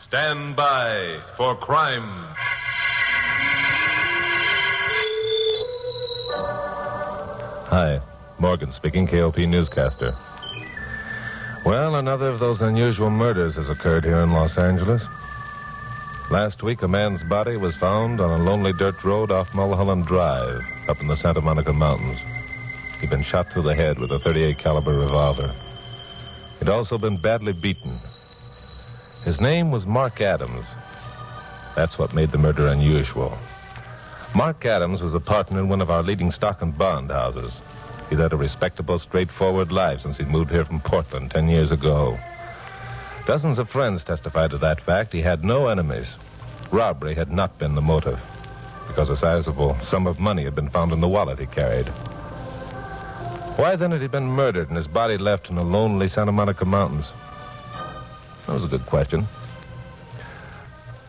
Stand by for crime. Hi, Morgan speaking, KOP newscaster. Well, another of those unusual murders has occurred here in Los Angeles. Last week, a man's body was found on a lonely dirt road off Mulholland Drive, up in the Santa Monica Mountains. He'd been shot through the head with a .38 caliber revolver. He'd also been badly beaten. His name was Mark Adams. That's what made the murder unusual. Mark Adams was a partner in one of our leading stock and bond houses. He'd had a respectable, straightforward life since he'd moved here from Portland 10 years ago. Dozens of friends testified to that fact. He had no enemies. Robbery had not been the motive, because a sizable sum of money had been found in the wallet he carried. Why then had he been murdered and his body left in the lonely Santa Monica Mountains? That was a good question.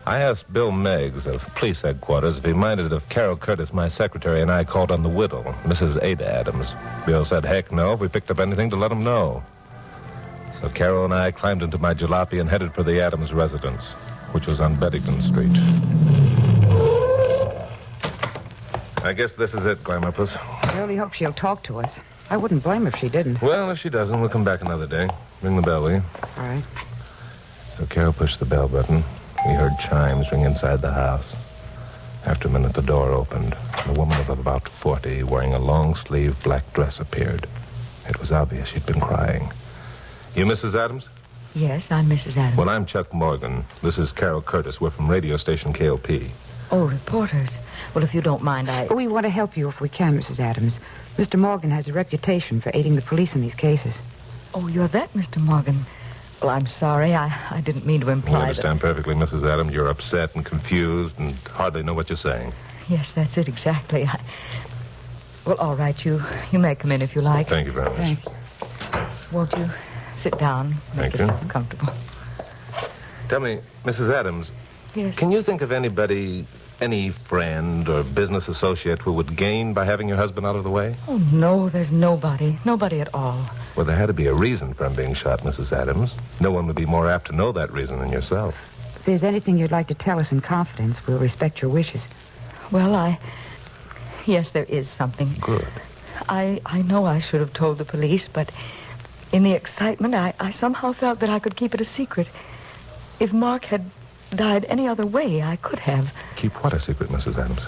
I asked Bill Meggs of police headquarters if he minded if Carol Curtis, my secretary, and I called on the widow, Mrs. Ada Adams. Bill said, heck no, if we picked up anything to let him know. So Carol and I climbed into my jalopy and headed for the Adams residence, which was on Beddington Street. I guess this is it, Glamourpuss. I really hope she'll talk to us. I wouldn't blame her if she didn't. Well, if she doesn't, we'll come back another day. Ring the bell, will you? All right. So Carol pushed the bell button. We heard chimes ring inside the house. After a minute, the door opened. A woman of about 40, wearing a long-sleeved black dress, appeared. It was obvious she'd been crying. You Mrs. Adams? Yes, I'm Mrs. Adams. Well, I'm Chuck Morgan. This is Carol Curtis. We're from radio station KOP. Oh, reporters. Well, if you don't mind, We want to help you if we can, Mrs. Adams. Mr. Morgan has a reputation for aiding the police in these cases. Oh, you're that, Mr. Morgan. Well, I'm sorry. I didn't mean to imply I understand perfectly, Mrs. Adams. You're upset and confused and hardly know what you're saying. Yes, that's it, exactly. Well, all right, you may come in if you like. Thank you very much. Thanks. Won't you sit down? Make Thank you. yourself comfortable. Tell me, Mrs. Adams, Yes. can you think of anybody, any friend or business associate who would gain by having your husband out of the way? Oh, no, there's nobody. Nobody at all. Well, there had to be a reason for him being shot, Mrs. Adams. No one would be more apt to know that reason than yourself. If there's anything you'd like to tell us in confidence, we'll respect your wishes. Well, yes, there is something. Good. I know I should have told the police, but in the excitement, I somehow felt that I could keep it a secret. If Mark had died any other way, I could have. Keep what a secret, Mrs. Adams?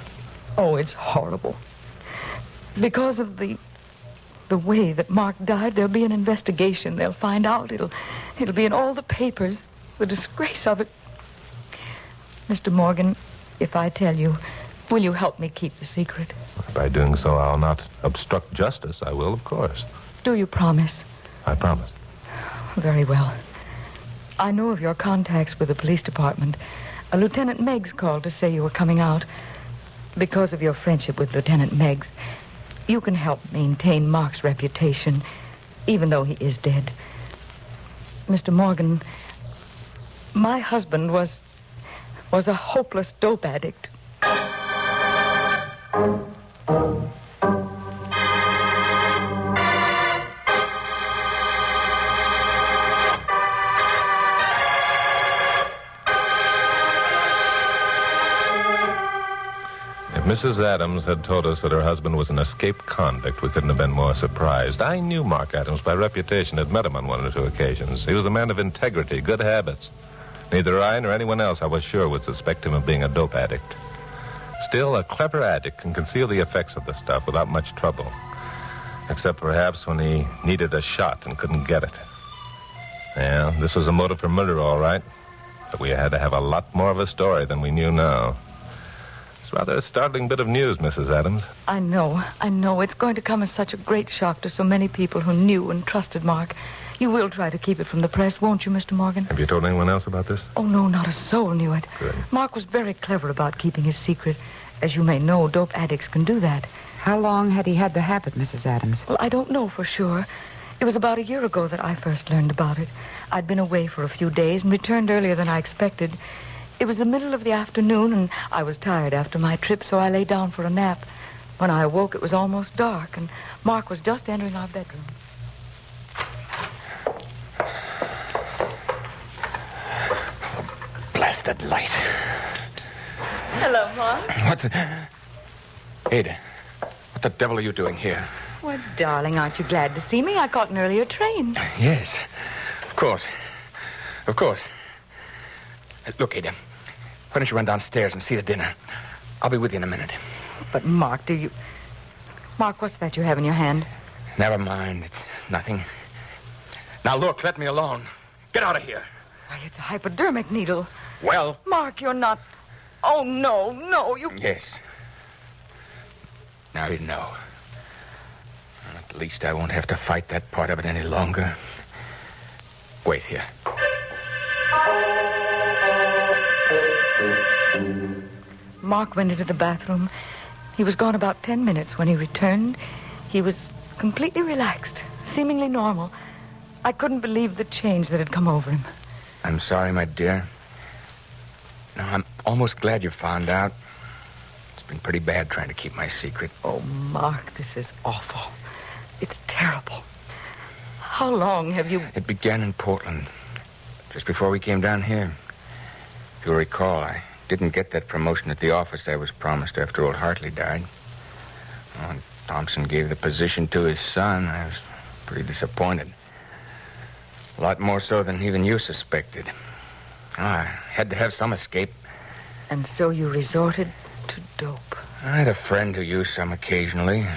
Oh, it's horrible. Because of the way that Mark died, there'll be an investigation. They'll find out. It'll be in all the papers. The disgrace of it. Mr. Morgan, if I tell you, will you help me keep the secret? By doing so, I'll not obstruct justice. I will, of course. Do you promise? I promise. Very well. I know of your contacts with the police department. Lieutenant Meggs called to say you were coming out. Because of your friendship with Lieutenant Meggs, you can help maintain Mark's reputation, even though he is dead. Mr. Morgan, my husband was a hopeless dope addict. Mrs. Adams had told us that her husband was an escaped convict. We couldn't have been more surprised. I knew Mark Adams by reputation, had met him on one or two occasions. He was a man of integrity, good habits. Neither I nor anyone else, I was sure, would suspect him of being a dope addict. Still, a clever addict can conceal the effects of the stuff without much trouble. Except perhaps when he needed a shot and couldn't get it. Yeah, this was a motive for murder, all right. But we had to have a lot more of a story than we knew now. Rather a startling bit of news, Mrs. Adams. I know. It's going to come as such a great shock to so many people who knew and trusted Mark. You will try to keep it from the press, won't you, Mr. Morgan? Have you told anyone else about this? Oh, no, not a soul knew it. Good. Mark was very clever about keeping his secret. As you may know, dope addicts can do that. How long had he had the habit, Mrs. Adams? Well, I don't know for sure. It was about a year ago that I first learned about it. I'd been away for a few days and returned earlier than I expected. It was the middle of the afternoon, and I was tired after my trip, so I lay down for a nap. When I awoke, it was almost dark, and Mark was just entering our bedroom. blasted light. Hello, Mark. What the... Ada, what the devil are you doing here? Well, darling, aren't you glad to see me? I caught an earlier train. Yes, of course. Of course. Look, Ada, why don't you run downstairs and see to dinner? I'll be with you in a minute. But, Mark, do you... Mark, what's that you have in your hand? Never mind. It's nothing. Now, look, let me alone. Get out of here. Why, it's a hypodermic needle. Well... Mark, you're not... Oh, no, you... Yes. Now you know. At least I won't have to fight that part of it any longer. Wait here. Mark went into the bathroom. He was gone about 10 minutes. When he returned, he was completely relaxed, seemingly normal. I couldn't believe the change that had come over him. I'm sorry, my dear. No, I'm almost glad you found out. It's been pretty bad trying to keep my secret. Oh, Mark, this is awful. It's terrible. How long have you... It began in Portland, just before we came down here. If you'll recall, I didn't get that promotion at the office I was promised after old Hartley died. When Thompson gave the position to his son, I was pretty disappointed. A lot more so than even you suspected. I had to have some escape. And so you resorted to dope. I had a friend who used some occasionally.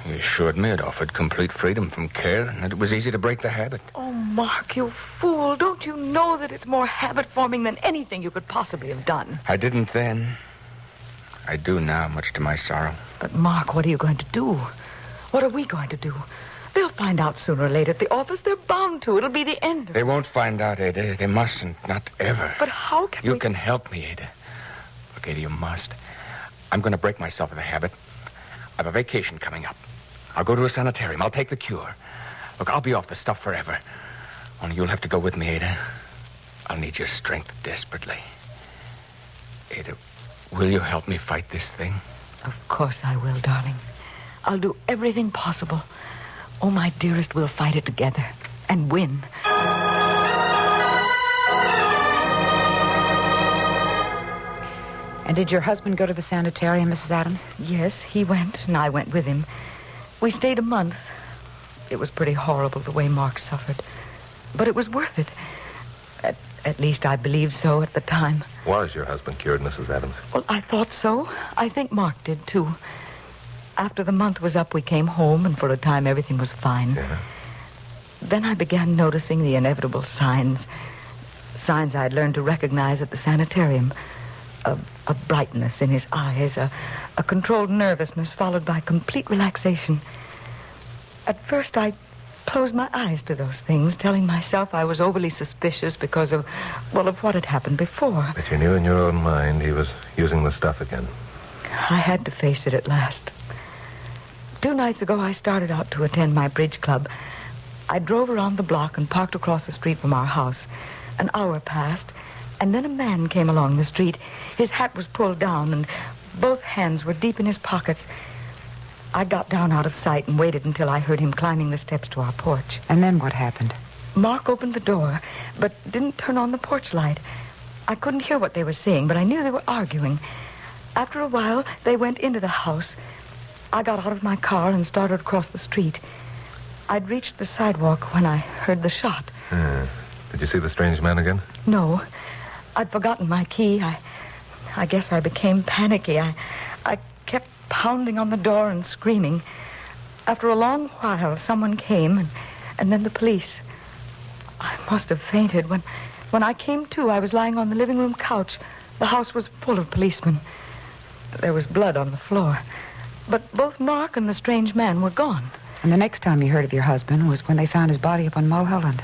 He assured me it offered complete freedom from care and that it was easy to break the habit. Oh, Mark, you fool. Don't you know that it's more habit-forming than anything you could possibly have done? I didn't then. I do now, much to my sorrow. But, Mark, what are you going to do? What are we going to do? They'll find out sooner or later at the office. They're bound to. It'll be the end of it. They won't find out, Ada. They mustn't. Not ever. But how can You can help me, Ada. Look, Ada, you must. I'm going to break myself of the habit. I've a vacation coming up. I'll go to a sanitarium. I'll take the cure. Look, I'll be off the stuff forever. Only you'll have to go with me, Ada. I'll need your strength desperately. Ada, will you help me fight this thing? Of course I will, darling. I'll do everything possible. Oh, my dearest, we'll fight it together and win. And did your husband go to the sanitarium, Mrs. Adams? Yes, he went, and I went with him. We stayed a month. It was pretty horrible the way Mark suffered. But it was worth it. At least I believed so at the time. Was your husband cured, Mrs. Adams? Well, I thought so. I think Mark did, too. After the month was up, we came home, and for a time everything was fine. Yeah. Then I began noticing the inevitable signs. Signs I'd learned to recognize at the sanitarium. A brightness in his eyes, a controlled nervousness followed by complete relaxation. At first, I closed my eyes to those things, telling myself I was overly suspicious because of what had happened before. But you knew in your own mind he was using the stuff again. I had to face it at last. 2 nights ago, I started out to attend my bridge club. I drove around the block and parked across the street from our house. An hour passed, and then a man came along the street. His hat was pulled down, and both hands were deep in his pockets. I got down out of sight and waited until I heard him climbing the steps to our porch. And then what happened? Mark opened the door, but didn't turn on the porch light. I couldn't hear what they were saying, but I knew they were arguing. After a while, they went into the house. I got out of my car and started across the street. I'd reached the sidewalk when I heard the shot. Did you see the strange man again? No. I'd forgotten my key. I guess I became panicky. I kept pounding on the door and screaming. After a long while, someone came, and then the police. I must have fainted. When I came to, I was lying on the living room couch. The house was full of policemen. There was blood on the floor. But both Mark and the strange man were gone. And the next time you heard of your husband was when they found his body up on Mulholland.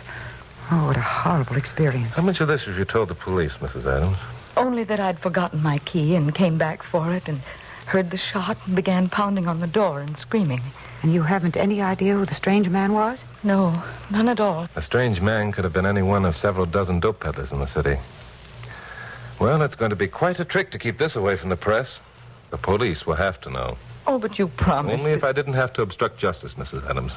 Oh, what a horrible experience. How much of this have you told the police, Mrs. Adams? Only that I'd forgotten my key and came back for it and heard the shot and began pounding on the door and screaming. And you haven't any idea who the strange man was? No, none at all. A strange man could have been any one of several dozen dope peddlers in the city. Well, it's going to be quite a trick to keep this away from the press. The police will have to know. Oh, but you promised. Only if I didn't have to obstruct justice, Mrs. Adams.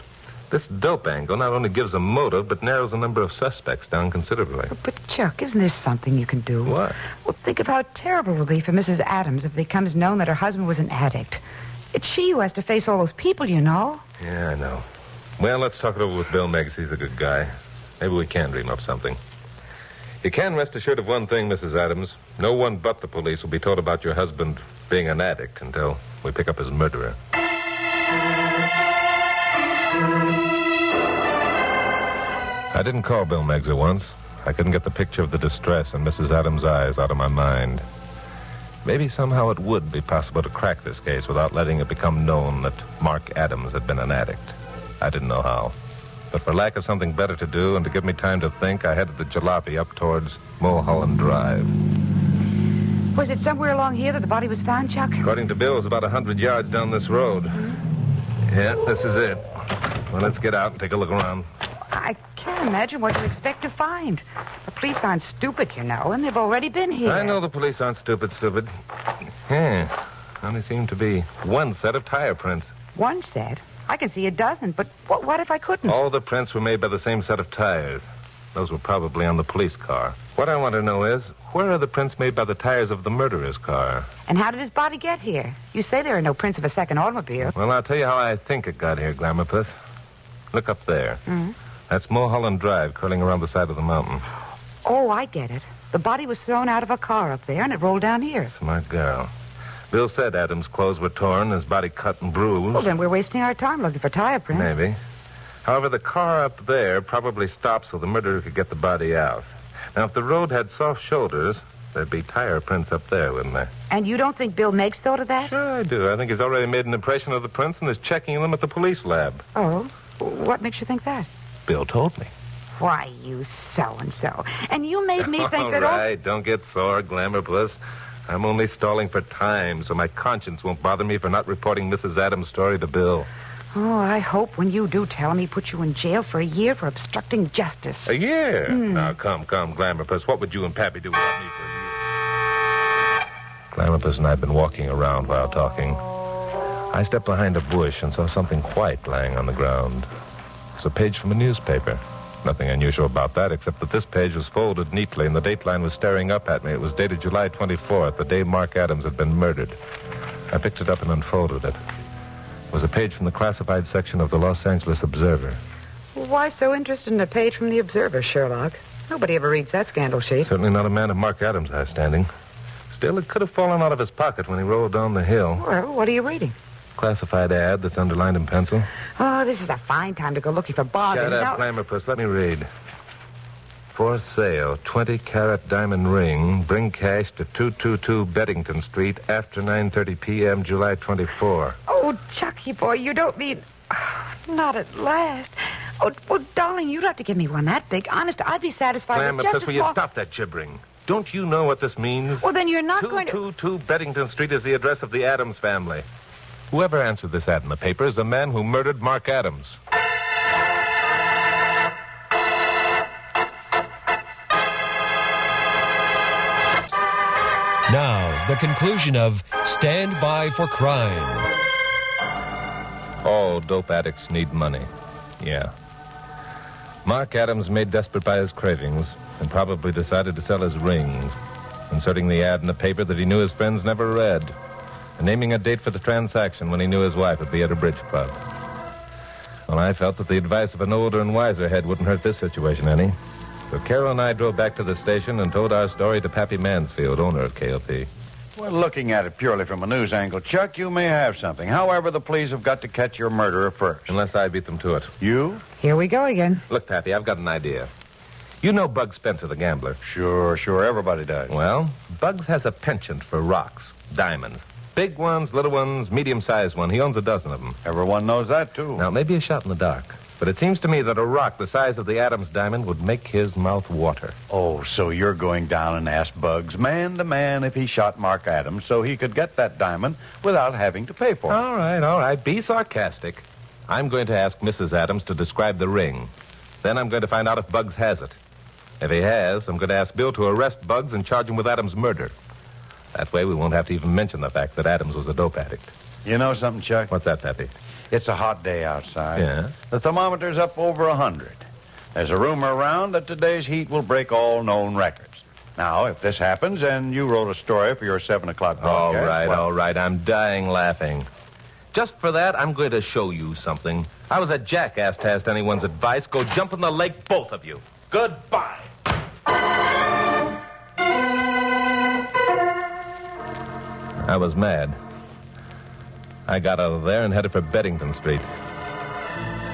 This dope angle not only gives a motive, but narrows the number of suspects down considerably. But, Chuck, isn't this something you can do? What? Well, think of how terrible it will be for Mrs. Adams if it becomes known that her husband was an addict. It's she who has to face all those people, you know. Yeah, I know. Well, let's talk it over with Bill Meggs. He's a good guy. Maybe we can dream up something. You can rest assured of one thing, Mrs. Adams. No one but the police will be told about your husband being an addict until we pick up his murderer. I didn't call Bill Meggs at once. I couldn't get the picture of the distress in Mrs. Adams' eyes out of my mind. Maybe somehow it would be possible to crack this case without letting it become known that Mark Adams had been an addict. I didn't know how. But for lack of something better to do and to give me time to think, I headed the jalopy up towards Mulholland Drive. Was it somewhere along here that the body was found, Chuck? According to Bill, it was about 100 yards down this road. Yeah, this is it. Well, let's get out and take a look around. I can't imagine what you expect to find. The police aren't stupid, you know, and they've already been here. I know the police aren't stupid. Yeah, only seem to be one set of tire prints. One set? I can see a dozen, but what if I couldn't? All the prints were made by the same set of tires. Those were probably on the police car. What I want to know is, where are the prints made by the tires of the murderer's car? And how did his body get here? You say there are no prints of a second automobile. Well, I'll tell you how I think it got here, Glamourpuss. Look up there. Mm-hmm. That's Mulholland Drive, curling around the side of the mountain. Oh, I get it. The body was thrown out of a car up there, and it rolled down here. Smart girl. Bill said Adams' clothes were torn, his body cut and bruised. Well, then we're wasting our time looking for tire prints. Maybe. However, the car up there probably stopped so the murderer could get the body out. Now, if the road had soft shoulders, there'd be tire prints up there, wouldn't there? And you don't think Bill Meggs thought of that? Sure I do. I think he's already made an impression of the prints and is checking them at the police lab. Oh? What makes you think that? Bill told me. Why, you so-and-so. And you made me think that... All right, don't get sore, Glamourpuss. I'm only stalling for time, so my conscience won't bother me for not reporting Mrs. Adams' story to Bill. Oh, I hope when you do tell him he puts you in jail for a year for obstructing justice. A year? Now, come, Glamourpuss. What would you and Pappy do without me for a year? Glamourpuss and I had been walking around while talking. I stepped behind a bush and saw something white lying on the ground. It was a page from a newspaper. Nothing unusual about that, except that this page was folded neatly and the date line was staring up at me. It was dated July 24th, the day Mark Adams had been murdered. I picked it up and unfolded it. It was a page from the classified section of the Los Angeles Observer. Why so interested in a page from the Observer, Sherlock? Nobody ever reads that scandal sheet. Certainly not a man of Mark Adams' high standing. Still, it could have fallen out of his pocket when he rolled down the hill. Well, what are you reading? Classified ad that's underlined in pencil. Oh, this is a fine time to go looking for bargains. Shut up, Glamourpuss. Let me read. For sale, 20-carat diamond ring. Bring cash to 222 Beddington Street after 9:30 p.m., July 24. Oh, Chucky boy, you don't mean... Not at last. Oh, darling, you'd have to give me one that big. Honest, I'd be satisfied with just Glamourpuss, will you stop that gibbering? Don't you know what this means? Well, then you're not going to... 222 Beddington Street is the address of the Adams family. Whoever answered this ad in the paper is the man who murdered Mark Adams. Now, the conclusion of Stand By for Crime. All dope addicts need money. Yeah. Mark Adams, made desperate by his cravings, and probably decided to sell his rings, inserting the ad in the paper that he knew his friends never read, and naming a date for the transaction when he knew his wife would be at a bridge club. Well, I felt that the advice of an older and wiser head wouldn't hurt this situation any. So Carol and I drove back to the station and told our story to Pappy Mansfield, owner of KLP. Well, looking at it purely from a news angle, Chuck, you may have something. However, the police have got to catch your murderer first. Unless I beat them to it. You? Here we go again. Look, Pappy, I've got an idea. You know Bug Spencer, the gambler. Sure, everybody does. Well, Bugs has a penchant for rocks, diamonds. Big ones, little ones, medium-sized one. He owns a dozen of them. Everyone knows that, too. Now, it may be a shot in the dark, but it seems to me that a rock the size of the Adams diamond would make his mouth water. Oh, so you're going down and ask Bugs, man to man, if he shot Mark Adams so he could get that diamond without having to pay for it. All right. Be sarcastic. I'm going to ask Mrs. Adams to describe the ring. Then I'm going to find out if Bugs has it. If he has, I'm going to ask Bill to arrest Bugs and charge him with Adams' murder. That way we won't have to even mention the fact that Adams was a dope addict. You know something, Chuck? What's that, Pappy? It's a hot day outside. Yeah? The thermometer's up over 100. There's a rumor around that today's heat will break all known records. Now, if this happens and you wrote a story for your 7 o'clock broadcast... All right. I'm dying laughing. Just for that, I'm going to show you something. I was a jackass to ask anyone's advice. Go jump in the lake, both of you. Goodbye. I was mad. I got out of there and headed for Beddington Street.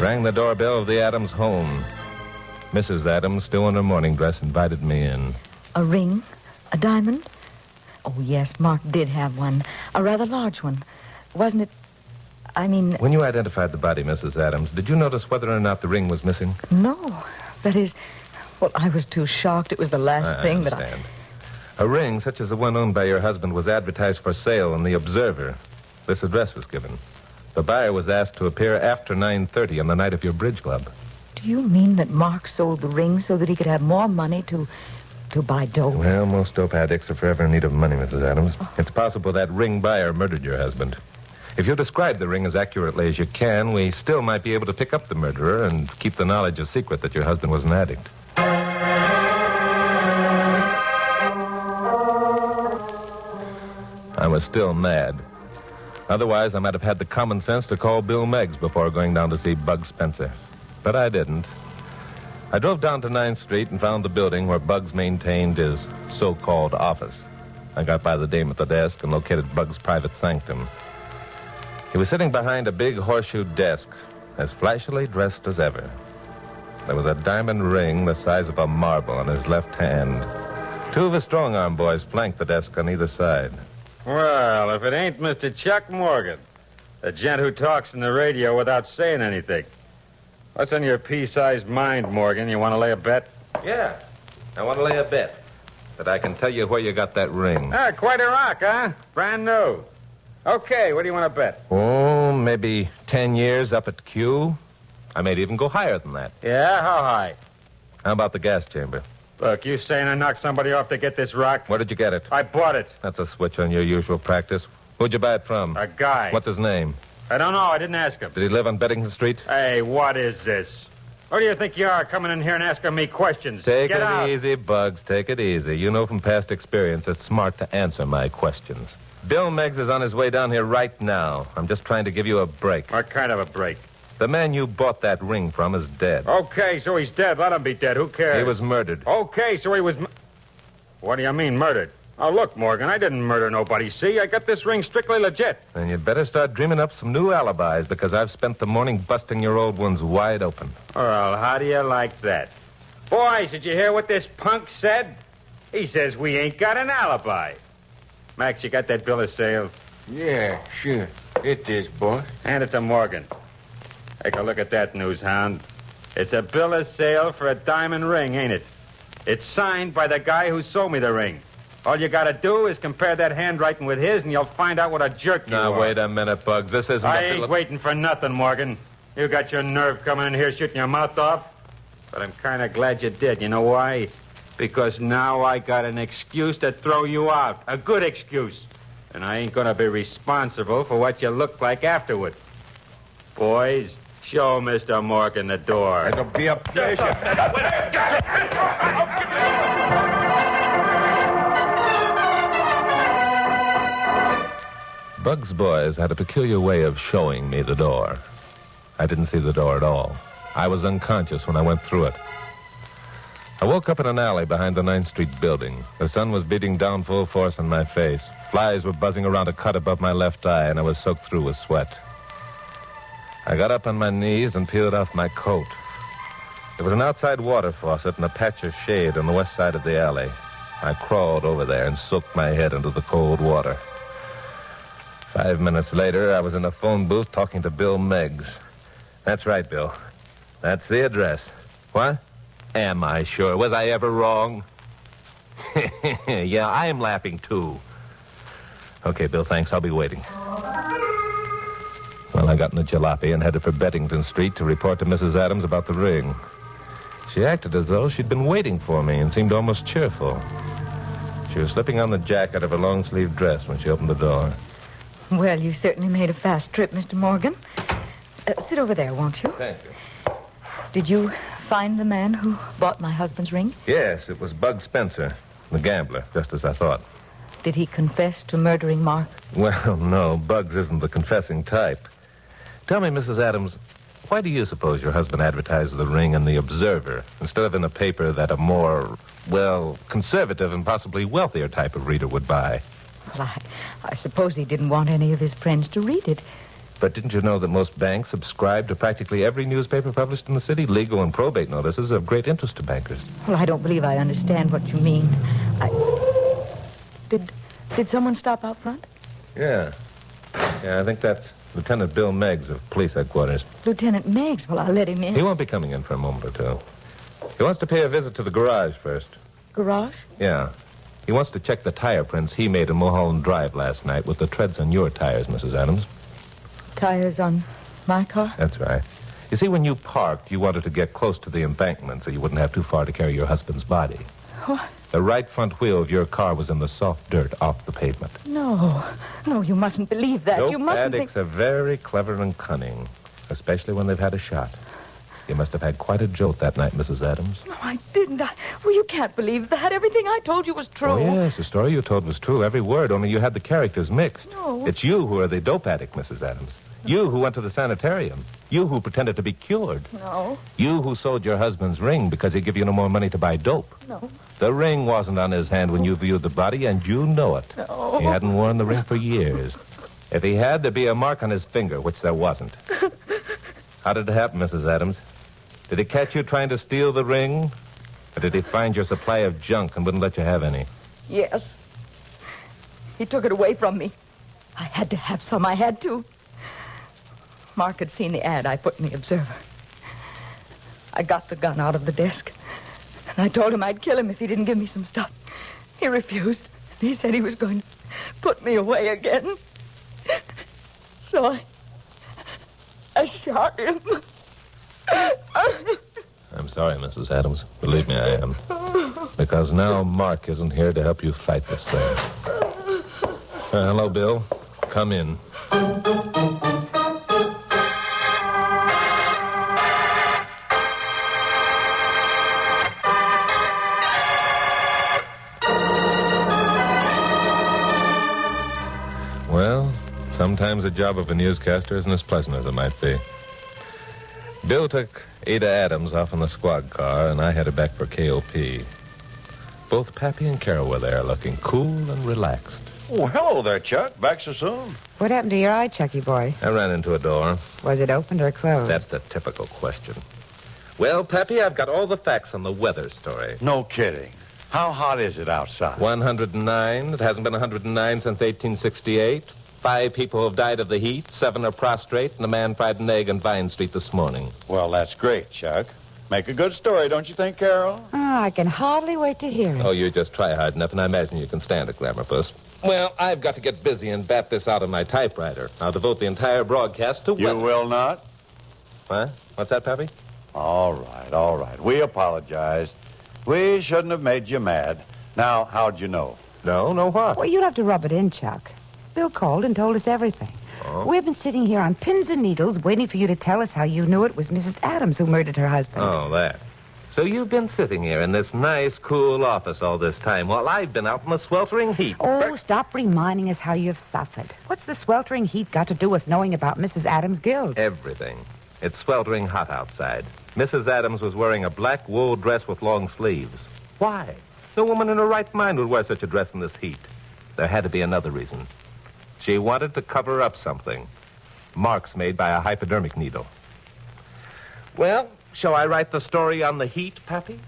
Rang the doorbell of the Adams home. Mrs. Adams, still in her morning dress, invited me in. A ring? A diamond? Oh, yes, Mark did have one. A rather large one. Wasn't it... When you identified the body, Mrs. Adams, did you notice whether or not the ring was missing? No. That is... Well, I was too shocked. It was the last thing that I... understand. A ring, such as the one owned by your husband, was advertised for sale in the Observer. This address was given. The buyer was asked to appear after 9:30 on the night of your bridge club. Do you mean that Mark sold the ring so that he could have more money to buy dope? Well, most dope addicts are forever in need of money, Mrs. Adams. It's possible that ring buyer murdered your husband. If you describe the ring as accurately as you can, we still might be able to pick up the murderer and keep the knowledge a secret that your husband was an addict. I was still mad. Otherwise, I might have had the common sense to call Bill Meggs before going down to see Bugs Spencer. But I didn't. I drove down to 9th Street and found the building where Bugs maintained his so-called office. I got by the dame at the desk and located Bugs' private sanctum. He was sitting behind a big horseshoe desk, as flashily dressed as ever. There was a diamond ring the size of a marble on his left hand. 2 of his strong-arm boys flanked the desk on either side. Well, if it ain't Mr. Chuck Morgan, the gent who talks in the radio without saying anything. What's on your pea-sized mind, Morgan? You want to lay a bet? Yeah, I want to lay a bet that I can tell you where you got that ring. Quite a rock, huh? Brand new. Okay, what do you want to bet? Oh, maybe 10 years up at Q. I may even go higher than that. Yeah, how high? How about the gas chamber? Look, you saying I knocked somebody off to get this rock? Where did you get it? I bought it. That's a switch on your usual practice. Who'd you buy it from? A guy. What's his name? I don't know. I didn't ask him. Did he live on Beddington Street? Hey, what is this? Who do you think you are coming in here and asking me questions? Take Get it out. easy, Bugs. Take it easy. You know from past experience it's smart to answer my questions. Bill Meggs is on his way down here right now. I'm just trying to give you a break. What kind of a break? The man you bought that ring from is dead. Okay, so he's dead. Let him be dead. Who cares? He was murdered. Okay, so he was... What do you mean, murdered? Oh, look, Morgan, I didn't murder nobody, see? I got this ring strictly legit. Then you'd better start dreaming up some new alibis, because I've spent the morning busting your old ones wide open. Well, how do you like that? Boys, did you hear what this punk said? He says we ain't got an alibi. Max, you got that bill of sale? Yeah, sure. It is, boss. Hand it to Morgan. Take a look at that, newshound. It's a bill of sale for a diamond ring, ain't it? It's signed by the guy who sold me the ring. All you gotta do is compare that handwriting with his, and you'll find out what a jerk you are. Now, wait a minute, Bugs. This isn't I a bill ain't of... waiting for nothing, Morgan. You got your nerve coming in here shooting your mouth off. But I'm kind of glad you did. You know why? Because now I got an excuse to throw you out. A good excuse. And I ain't gonna be responsible for what you look like afterward. Boys, show Mr. Morgan the door. It'll be a pleasure. Bugs' boys had a peculiar way of showing me the door. I didn't see the door at all. I was unconscious when I went through it. I woke up in an alley behind the 9th Street building. The sun was beating down full force on my face. Flies were buzzing around a cut above my left eye, and I was soaked through with sweat. I got up on my knees and peeled off my coat. There was an outside water faucet and a patch of shade on the west side of the alley. I crawled over there and soaked my head into the cold water. 5 minutes later, I was in a phone booth talking to Bill Meggs. That's right, Bill. That's the address. What? Am I sure? Was I ever wrong? Yeah, I'm laughing, too. Okay, Bill, thanks. I'll be waiting. Well, I got in a jalopy and headed for Beddington Street to report to Mrs. Adams about the ring. She acted as though she'd been waiting for me and seemed almost cheerful. She was slipping on the jacket of her long-sleeved dress when she opened the door. Well, you certainly made a fast trip, Mr. Morgan. Sit over there, won't you? Thank you. Did you find the man who bought my husband's ring? Yes, it was Bug Spencer, the gambler, just as I thought. Did he confess to murdering Mark? Well, no, Bugs isn't the confessing type. Tell me, Mrs. Adams, why do you suppose your husband advertised the ring in the Observer instead of in a paper that a more, well, conservative and possibly wealthier type of reader would buy? Well, I suppose he didn't want any of his friends to read it. But didn't you know that most banks subscribe to practically every newspaper published in the city? Legal and probate notices are of great interest to bankers. Well, I don't believe I understand what you mean. Did someone stop out front? Yeah, I think that's Lieutenant Bill Meggs of police headquarters. Lieutenant Meggs? Well, I'll let him in. He won't be coming in for a moment or two. He wants to pay a visit to the garage first. Garage? Yeah. He wants to check the tire prints he made in Mulholland Drive last night with the treads on your tires, Mrs. Adams. Tires on my car? That's right. You see, when you parked, you wanted to get close to the embankment so you wouldn't have too far to carry your husband's body. What? The right front wheel of your car was in the soft dirt off the pavement. No, you mustn't believe that. Nope, You mustn't addicts are very clever and cunning, especially when they've had a shot. You must have had quite a jolt that night, Mrs. Adams. No, I didn't. Well, you can't believe that. Everything I told you was true. Oh, yes, the story you told was true, every word, only you had the characters mixed. No. It's you who are the dope addict, Mrs. Adams. You who went to the sanitarium. You who pretended to be cured. No. You who sold your husband's ring because he'd give you no more money to buy dope. No. The ring wasn't on his hand when you viewed the body, and you know it. No. He hadn't worn the ring for years. If he had, there'd be a mark on his finger, which there wasn't. How did it happen, Mrs. Adams? Did he catch you trying to steal the ring? Or did he find your supply of junk and wouldn't let you have any? Yes. He took it away from me. I had to have some. I had to. Mark had seen the ad I put in the Observer. I got the gun out of the desk, and I told him I'd kill him if he didn't give me some stuff. He refused. He said he was going to put me away again. So I shot him. I'm sorry, Mrs. Adams. Believe me, I am. Because now Mark isn't here to help you fight this thing. Hello, Bill. Come in. Well, sometimes the job of a newscaster isn't as pleasant as it might be. Bill took Ada Adams off in the squad car, and I headed back for KOP. Both Pappy and Carol were there, looking cool and relaxed. Oh, hello there, Chuck. Back so soon? What happened to your eye, Chucky boy? I ran into a door. Was it opened or closed? That's the typical question. Well, Pappy, I've got all the facts on the weather story. No kidding. How hot is it outside? 109. It hasn't been 109 since 1868. 5 people have died of the heat. 7 are prostrate, and a man fried an egg on Vine Street this morning. Well, that's great, Chuck. Make a good story, don't you think, Carol? Oh, I can hardly wait to hear it. Oh, you just try hard enough, and I imagine you can stand it, Glamour Puss. Well, I've got to get busy and bat this out on my typewriter. I'll devote the entire broadcast to You weather. will not? What? What's that, Pappy? All right. We apologize. We shouldn't have made you mad. Now, how'd you know? No what? Well, you'll have to rub it in, Chuck. Bill called and told us everything. Oh. We've been sitting here on pins and needles waiting for you to tell us how you knew it was Mrs. Adams who murdered her husband. Oh, that. So you've been sitting here in this nice, cool office all this time while I've been out in the sweltering heat. Oh, stop reminding us how you've suffered. What's the sweltering heat got to do with knowing about Mrs. Adams' guilt? Everything. It's sweltering hot outside. Mrs. Adams was wearing a black wool dress with long sleeves. Why? No woman in her right mind would wear such a dress in this heat. There had to be another reason. She wanted to cover up something. Marks made by a hypodermic needle. Well, shall I write the story on the heat, Pappy?